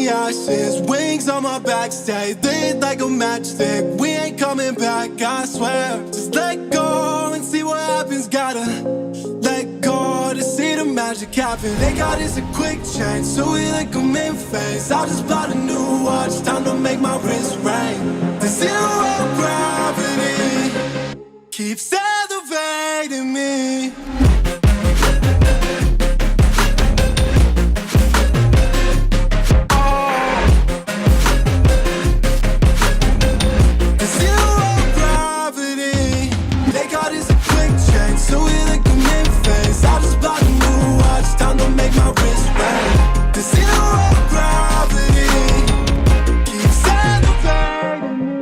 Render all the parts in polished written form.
the ashes, wings on my back, stay lit like a matchstick. We ain't coming back, I swear. Just let go and see what happens. Gotta let go to see the magic happen. They got us a quick change, so we like them in phase. I just bought a new watch, time to make my wrist ring. The zero gravity keeps elevating me. So we like them in phase. I just bought a new watch, time to make my wrist ring. The zero gravity keeps elevating me.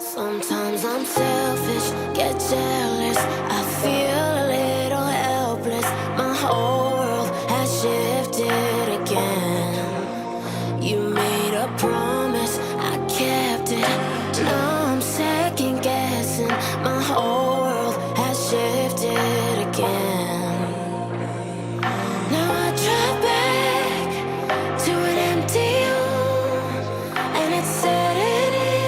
Sometimes I'm selfish, get jealous. I feel a little helpless. My whole world has shifted again. You made a promise, I kept it. Now I'm second guessing. My whole world has shifted again. Now I drive back to an empty home, and it's setting in.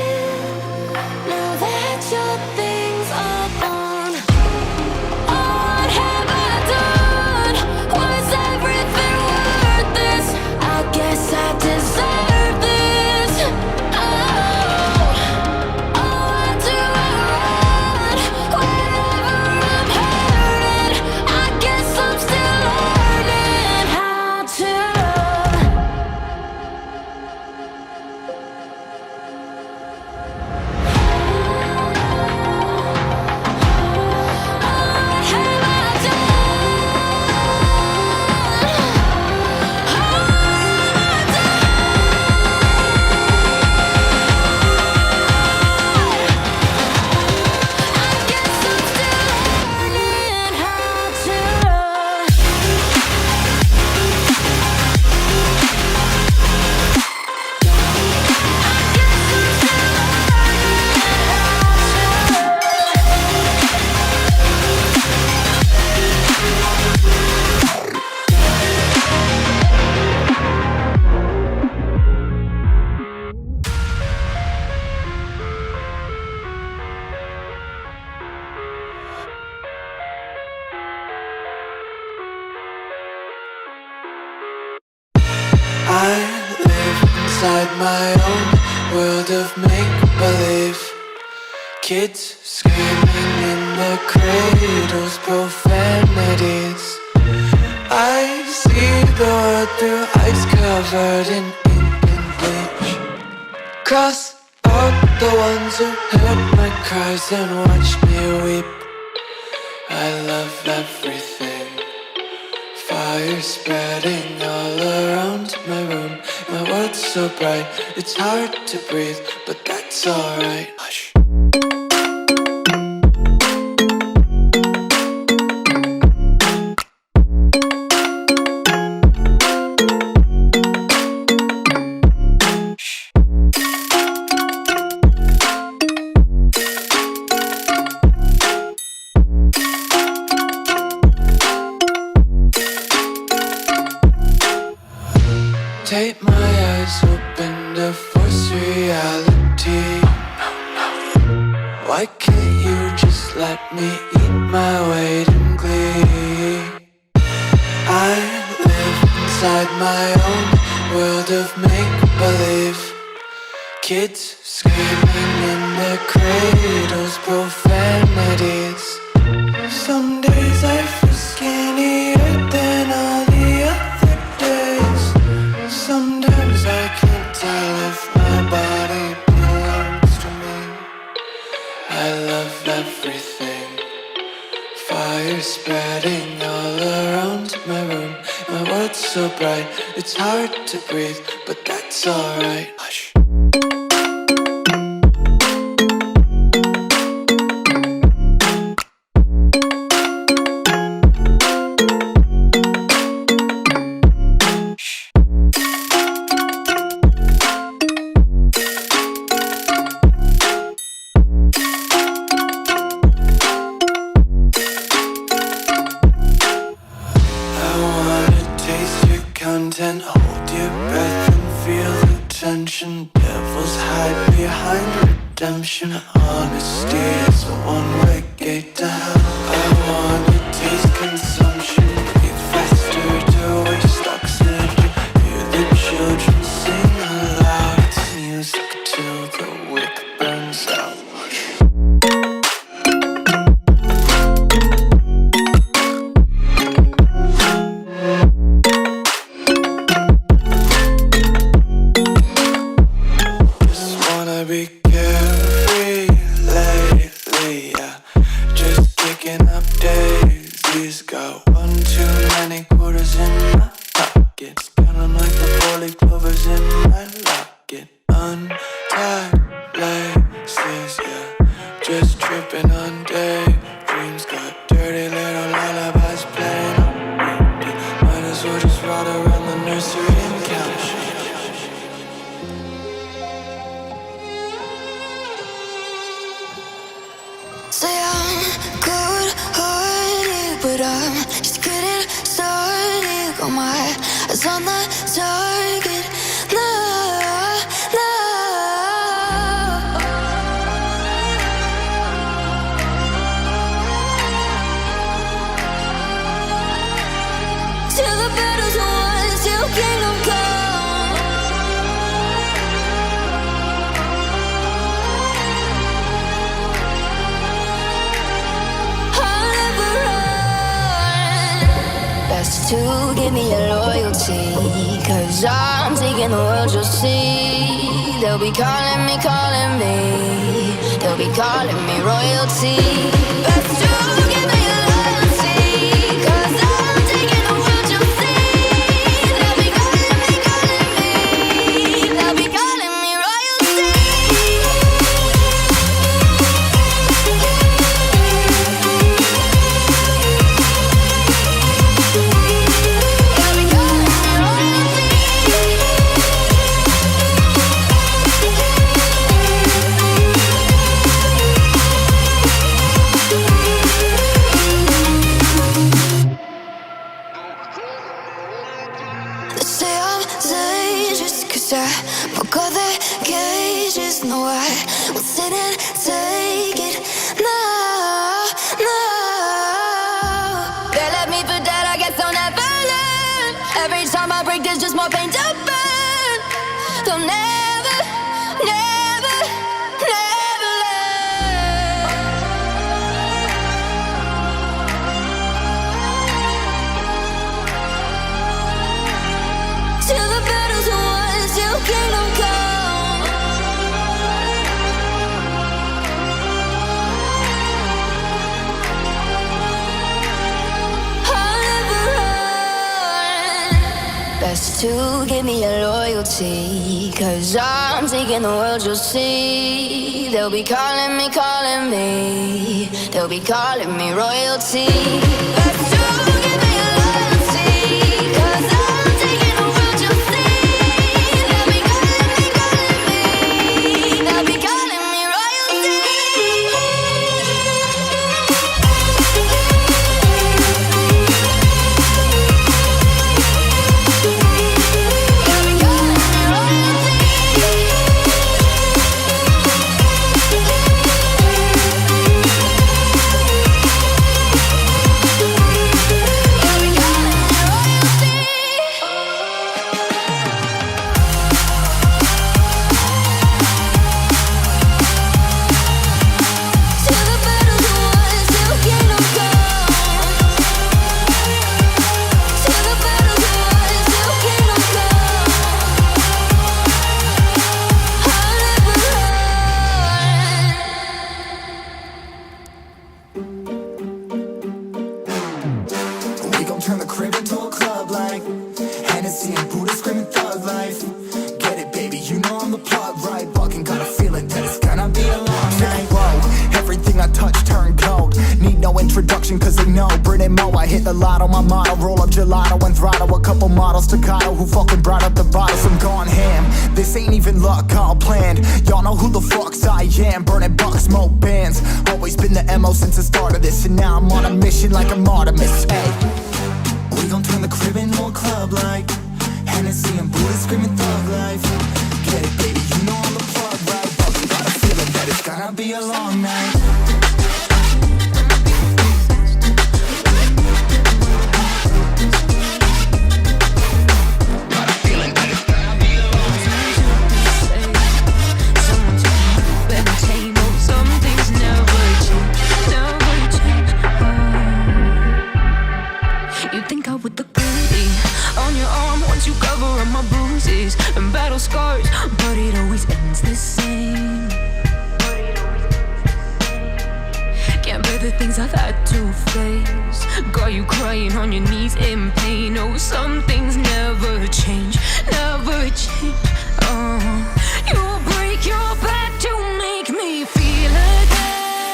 Now that your things are gone, what have I done? Was everything worth this? I guess I deserve this. Why do I run whenever I'm hurting? I guess I'm still learning how to love. I live inside my own world of make-believe. Kids screaming in their cradles, profanities. I see the world through ice covered in ink and bleach. Cross out the ones who heard my cries and watched me weep. I love everything. Fire spreading all around my room. My world's so bright, it's hard to breathe, but that's alright. Hush. Take my eyes open to force reality. Why can't you just let me eat my weight in glee? I live inside my own world of make-believe. Kids screaming in their cradles, profanities. Some days I feel skinnier than all the other days. Sometimes I can't tell if my body belongs to me. I love everything. Fire spreading all around my room. My world's so bright, it's hard to breathe, but that's alright. Hush. Content, hold your breath and feel the tension. Devils hide behind redemption. Honesty is a one-way gate to hell. I wanna taste consumption, breathe faster to waste oxygen. Hear the children sing aloud. It's music till the wick burns out. Be carefree lately, yeah. Just kicking up daisies. Got one too many quarters in my just tripping on day. Dreams got dirty little lullabies playing on repeat. Might as well just ride around the nursery and count sheep. Say I'm good-hearted, but I'm just getting started. Got my eyes on the target. No, no. Till the battle's won, till kingdom come. I'll never run. Best to give me your loyalty, 'cause I'm taking the world, you'll see. They'll be calling me, calling me. They'll be calling me royalty. Best to give me your loyalty, 'cause I'm taking the world, you'll see. They'll be calling me, calling me. They'll be calling me royalty. They'll be calling me royalty. They say I'm dangerous 'cause I broke all the cages. No, I won't sit and take it. No, no. They left me for dead, I guess I'll never learn. Every time I break, there's just more pain to burn. They'll never, never, never learn. Till the battle's won, till kingdom come. I'll never run. Best to give me your loyalty, 'cause I'm taking the world, you'll see. They'll be calling me, calling me. They'll be calling me royalty. Best to give me your loyalty, 'cause I'm taking the world, you'll see. They'll be calling me, calling me. They'll be calling me royalty. They'll be calling me royalty. They'll be calling me royalty. Till the battle's won, till kingdom come. Till the battle's won, till kingdom come. I'll never run. We gon' turn the crib into a club like Hennessy and Buddha screaming thug life. Get it, baby, you know I'm the plug, right? Fucking got a feeling that it's gonna be a long night. Whoa, everything I touch turn cold. Need no introduction, 'cause they know Brit and Mo, I hit the lotto, my motto. Roll up gelato and throttle a couple models staccato who fucking brought up the bottles. I'm gone ham. This ain't even luck, all planned. Y'all know who the fucks I am. Burning bucks, smoke bands. Always been the MO since the start of this, and now I'm on a mission like I'm Artemis. Hey, we gon' turn the crib into a club like Hennessy and Buddha screaming thug life. Get it, baby, you know I'm the plug, right? Fucking got a feeling that it's gonna be a long night. Got a feeling that it's gonna be a long night. Someone tell me, better tame up. Some things never change, never change. You think I would look pretty on your arm once you cover up my bruises and battle scars, but it always ends the same. Can't bear the things I've had to face. Got you crying on your knees in pain. Oh, some things never change, never change. You break your back to make me feel again.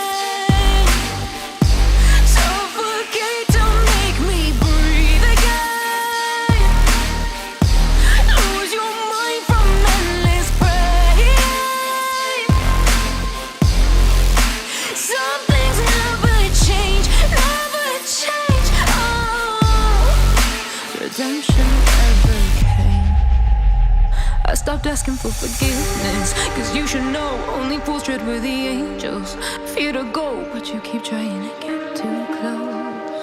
redemption ever came. I stopped asking for forgiveness, cause you should know only fools tread with the angels. Fear to go, but you keep trying to get too close.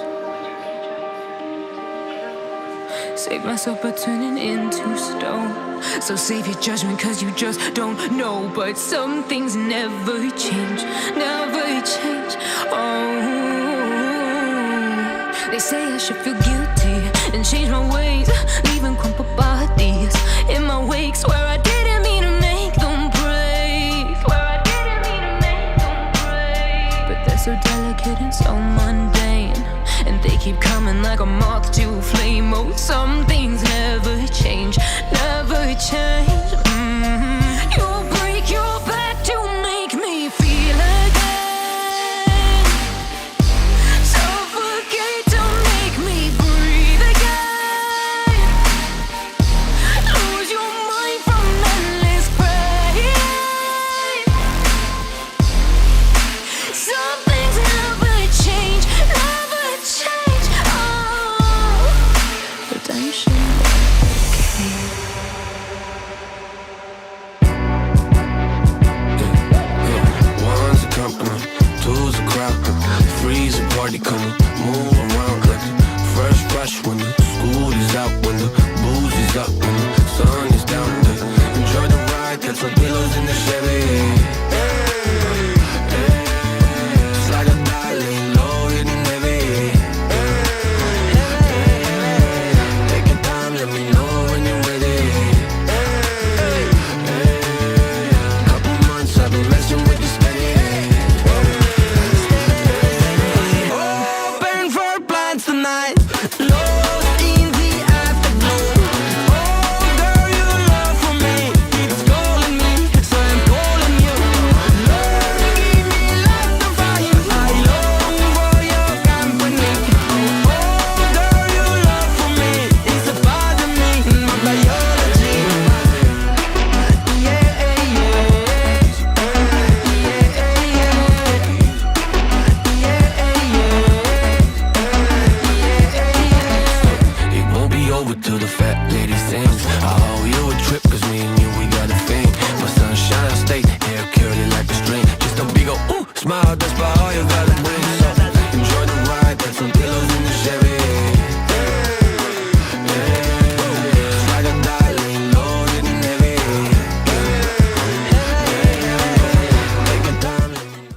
Save myself by turning into stone. So save your judgment cause you just don't know. But some things never change, never change. Oh, they say I should feel guilty and change my ways, leaving crumpled bodies in my wake. Swear I didn't mean to make them break. Swear I didn't mean to make them break. But they're so delicate and so mundane, and they keep coming like a moth to a flame. Oh, some things never change, never change. You'll break your back to make me feel again. Suffocate to make me breathe again. Lose your mind from endless pain. Some things never change, never change. Oh, redemption came. One's a company, two's a crowd, three's a party coming, move around like the fresh rush when the school is out, when the booze is up, when the sun is down. Enjoy the ride, got some pillows in the Chevy. Slide a dolly, low hitting heavy. Take your time, let me know when you're ready. Couple months I've been messing with you steady. Open for plans tonight, lost in the afterglow. Oh girl, your love for me keeps calling me, so I'm calling you. Lord, give me light to fire, I long for your company. Oh girl, your love for me is a part of me, my biology. It won't be over till the fat lady sings. I owe you a trip cause me and you, we got a thing. My sunshine state, hair curly like a string. Just a big ol' ooh, smile, that's about all you got.